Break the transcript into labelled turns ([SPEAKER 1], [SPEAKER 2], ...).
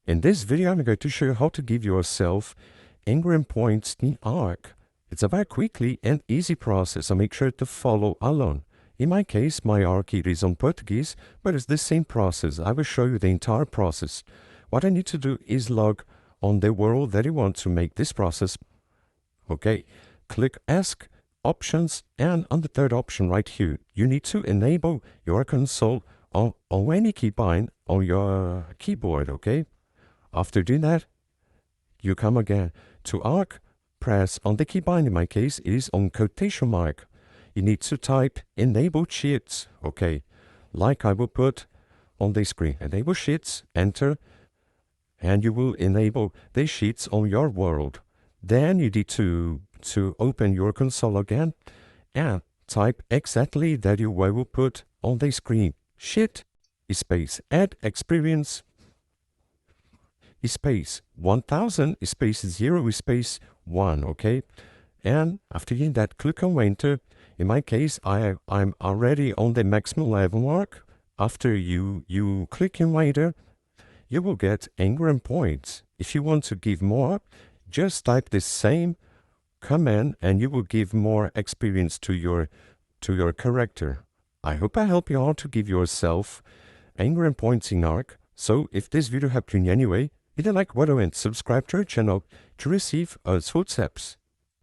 [SPEAKER 1] In this video, I'm going to show you how to give yourself Engram points in ARK. It's a very quickly and easy process, so make sure to follow along. In my case, my ARK is on Portuguese, but it's the same process. I will show you the entire process. What I need to do is log on the world that you want to make this process. Okay, click Ask, Options, and on the third option right here, you need to enable your console on any keybind on your keyboard, okay? After doing that, you come again to ARK, press on the keybind, in my case it is on quotation mark. You need to type enable sheets, okay, like I will put on the screen. Enable sheets, enter, and you will enable the sheets on your world. Then you need to open your console again and type exactly that you will put on the screen. Sheet space add experience space 1000 space 0 space 1, okay? And after doing that, click on enter. In my case, I'm already on the maximum level mark. After you click in enter, you will get Engram points. If you want to give more, just type the same command and you will give more experience to your character. I hope I help you all to give yourself Engram points in ARK. So if this video helped you in any way, hit the like button and subscribe to our channel to receive useful tips.